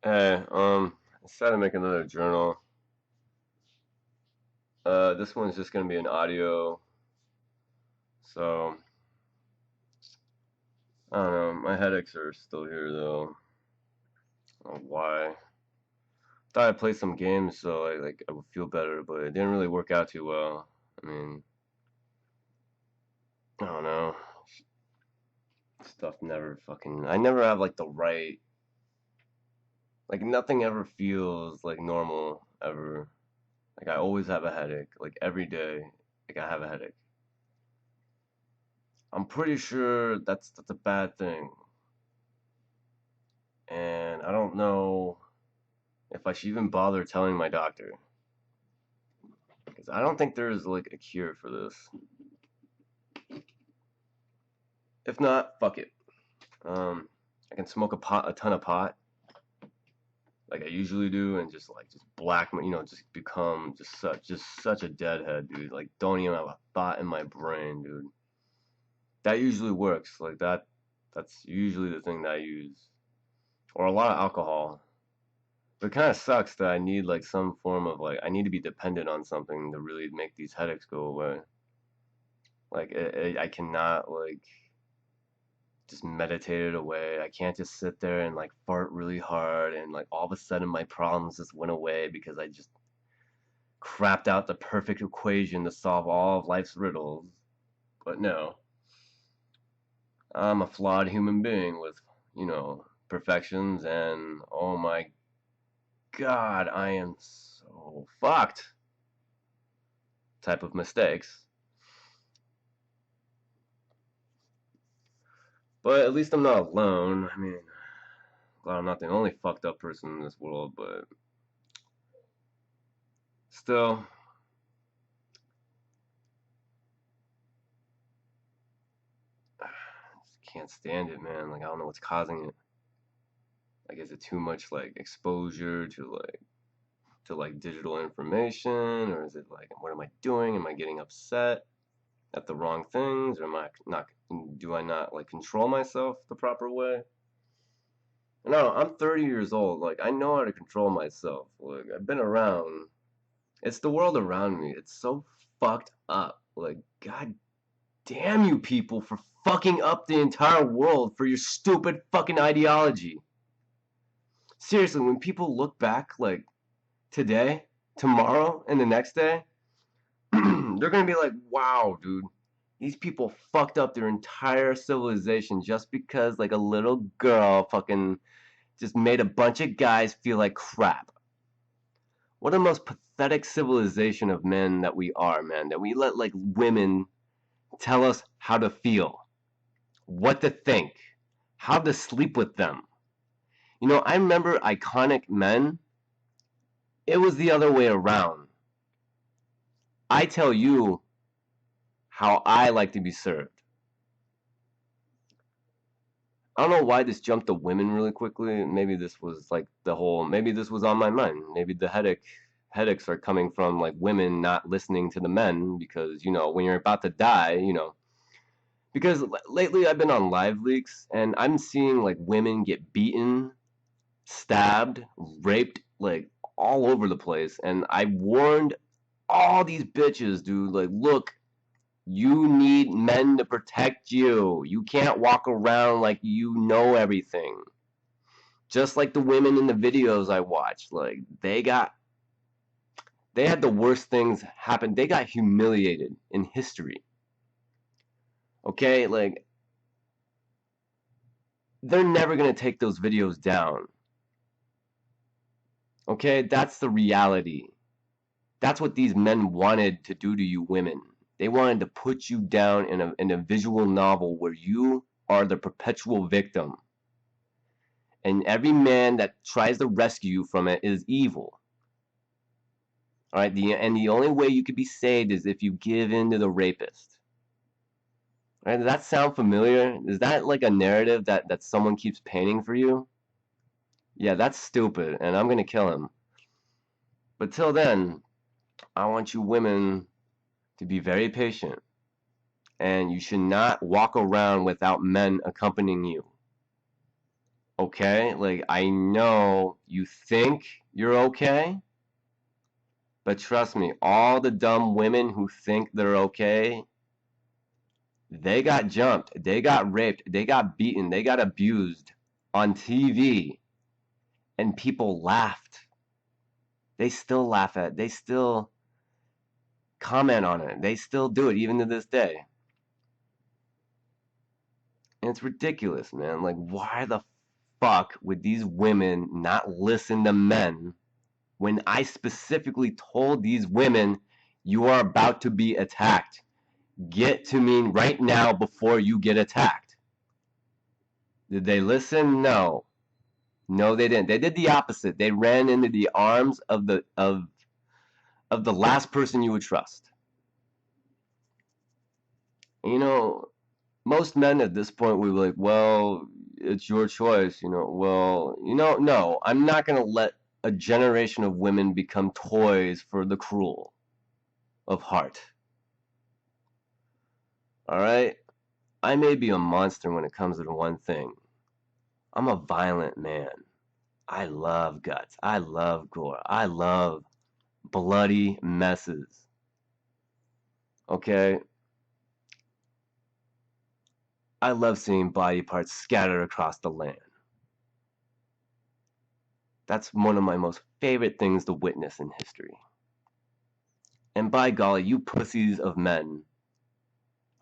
Hey, I decided to make another journal. This one's just gonna be an audio. So, I don't know. My headaches are still here though. I don't know why. Thought I'd play some games so I would feel better, but it didn't really work out too well. I mean, I don't know. Stuff never fucking. I never have like the right. Like nothing ever feels like normal ever. Like I always have a headache. Like every day, like I have a headache. I'm pretty sure that's a bad thing. And I don't know if I should even bother telling my doctor because I don't think there's like a cure for this. If not, fuck it. I can smoke a ton of pot, like I usually do, and just black, just become just such a deadhead, dude. Like don't even have a thought in my brain, dude. That usually works. Like that's usually the thing that I use, or a lot of alcohol. But it kind of sucks that I need like some form of like I need to be dependent on something to really make these headaches go away. Like I cannot like just meditate it away. I can't just sit there and like fart really hard and like all of a sudden my problems just went away because I just crapped out the perfect equation to solve all of life's riddles. But no, I'm a flawed human being with, perfections, and oh my god, I am so fucked type of mistakes. But at least I'm not alone. I mean, glad I'm not the only fucked up person in this world, but still, I just can't stand it, man. Like, I don't know what's causing it. Like, is it too much, like, exposure to digital information? Or is it, like, what am I doing? Am I getting upset at the wrong things? Or am I not, do I not, like, control myself the proper way? No, I'm 30 years old. Like, I know how to control myself. Like, I've been around. It's the world around me. It's so fucked up. Like, god damn you people for fucking up the entire world for your stupid fucking ideology. Seriously, when people look back, like, today, tomorrow, and the next day, they're gonna be like, wow, dude, these people fucked up their entire civilization just because, like, a little girl fucking just made a bunch of guys feel like crap. What a most pathetic civilization of men that we are, man. That we let, like, women tell us how to feel, what to think, how to sleep with them. I remember iconic men. It was the other way around. I tell you how I like to be served. I don't know why this jumped to women really quickly. Maybe this was like maybe this was on my mind. Maybe the headaches are coming from like women not listening to the men because, when you're about to die, because lately I've been on live leaks and I'm seeing like women get beaten, stabbed, raped, like all over the place. And I warned all these bitches, dude, like, look, you need men to protect you. You can't walk around like you know everything. Just like the women in the videos I watched, like they had the worst things happen. They got humiliated in history. Okay, like they're never gonna take those videos down. Okay, that's the reality. That's what these men wanted to do to you women. They wanted to put you down in a visual novel where you are the perpetual victim. And every man that tries to rescue you from it is evil. All right, and the only way you could be saved is if you give in to the rapist. All right, does that sound familiar? Is that like a narrative that someone keeps painting for you? Yeah, that's stupid, and I'm gonna kill him. But till then, I want you women to be very patient, and you should not walk around without men accompanying you. Okay? Like, I know you think you're okay, but trust me, all the dumb women who think they're okay, they got jumped, they got raped, they got beaten, they got abused on TV, and people laughed. They still laugh at it. They still comment on it. They still do it even to this day. And it's ridiculous, man. Like, why the fuck would these women not listen to men when I specifically told these women, you are about to be attacked? Get to me right now before you get attacked. Did they listen? No. No, they didn't. They did the opposite. They ran into the arms of the last person you would trust. You know, most men at this point would be like, well, it's your choice, well, no, I'm not going to let a generation of women become toys for the cruel of heart. All right? I may be a monster when it comes to one thing. I'm a violent man. I love guts. I love gore. I love bloody messes. Okay? I love seeing body parts scattered across the land. That's one of my most favorite things to witness in history. And by golly, you pussies of men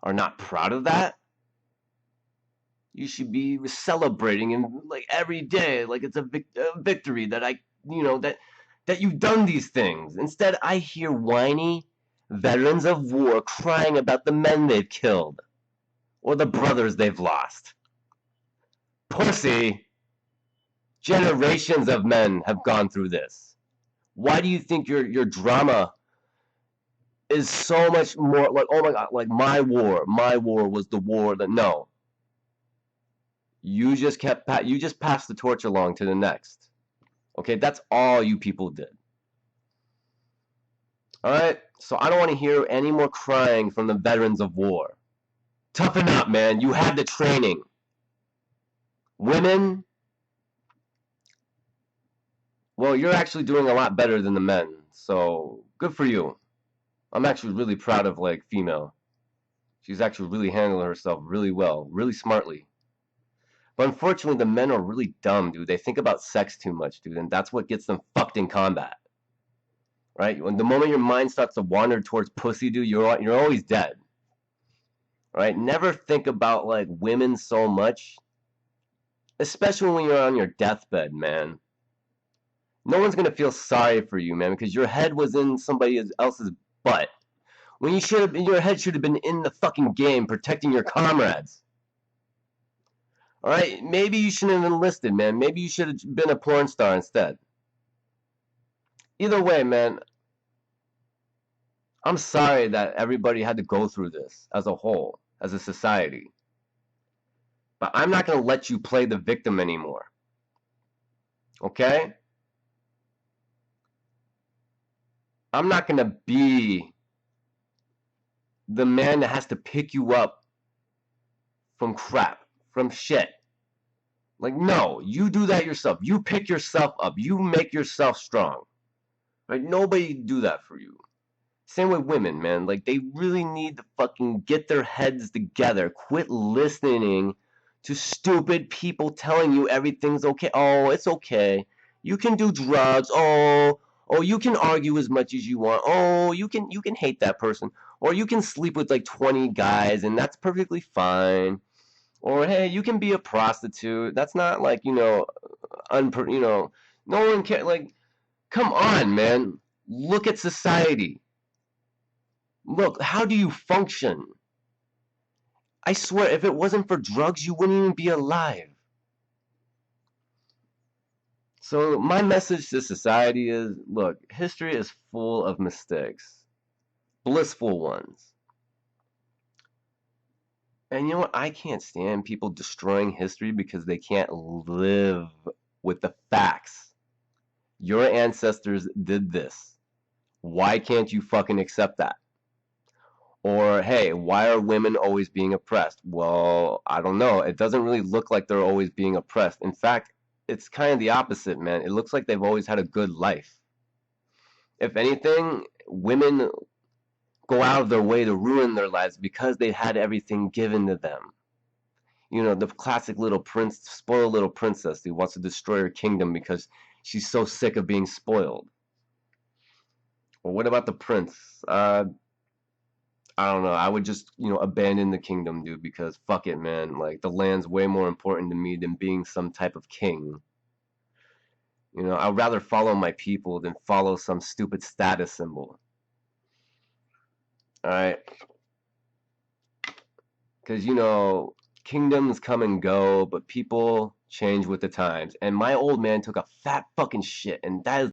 are not proud of that. You should be celebrating and like every day, like it's a victory that that you've done these things. Instead, I hear whiny veterans of war crying about the men they've killed or the brothers they've lost. Pussy! Generations of men have gone through this. Why do you think your drama is so much more like, oh my god, like my war was the war that no. You just passed the torch along to the next. Okay, that's all you people did. All right, so I don't want to hear any more crying from the veterans of war. Toughen up, man. You had the training. Women, well, you're actually doing a lot better than the men, so good for you. I'm actually really proud of like female. She's actually really handling herself really well, really smartly. But unfortunately, the men are really dumb, dude. They think about sex too much, dude, and that's what gets them fucked in combat. Right? When the moment your mind starts to wander towards pussy, dude, you're always dead. Right? Never think about like women so much, especially when you're on your deathbed, man. No one's gonna feel sorry for you, man, because your head was in somebody else's butt. When your head should have been in the fucking game protecting your comrades. Alright, maybe you shouldn't have enlisted, man. Maybe you should have been a porn star instead. Either way, man, I'm sorry that everybody had to go through this as a whole, as a society. But I'm not going to let you play the victim anymore. Okay? I'm not going to be the man that has to pick you up from crap, from shit. Like, no, you do that yourself. You pick yourself up. You make yourself strong. Right? Nobody do that for you. Same with women, man. Like, they really need to fucking get their heads together. Quit listening to stupid people telling you everything's okay. Oh, it's okay. You can do drugs. Oh, you can argue as much as you want. Oh, you can hate that person. Or you can sleep with like 20 guys and that's perfectly fine. Or hey, you can be a prostitute. That's not like, no one cares. Like, come on, man. Look at society. Look, how do you function? I swear, if it wasn't for drugs, you wouldn't even be alive. So my message to society is, look, history is full of mistakes. Blissful ones. And you know what? I can't stand people destroying history because they can't live with the facts. Your ancestors did this. Why can't you fucking accept that? Or, hey, why are women always being oppressed? Well, I don't know. It doesn't really look like they're always being oppressed. In fact, it's kind of the opposite, man. It looks like they've always had a good life. If anything, women go out of their way to ruin their lives because they had everything given to them. You know, the classic little prince, spoiled little princess who wants to destroy her kingdom because she's so sick of being spoiled. Well, what about the prince? I don't know. I would just, abandon the kingdom, dude, because fuck it, man. Like, the land's way more important to me than being some type of king. I'd rather follow my people than follow some stupid status symbol. Alright? Because, kingdoms come and go, but people change with the times. And my old man took a fat fucking shit, and that is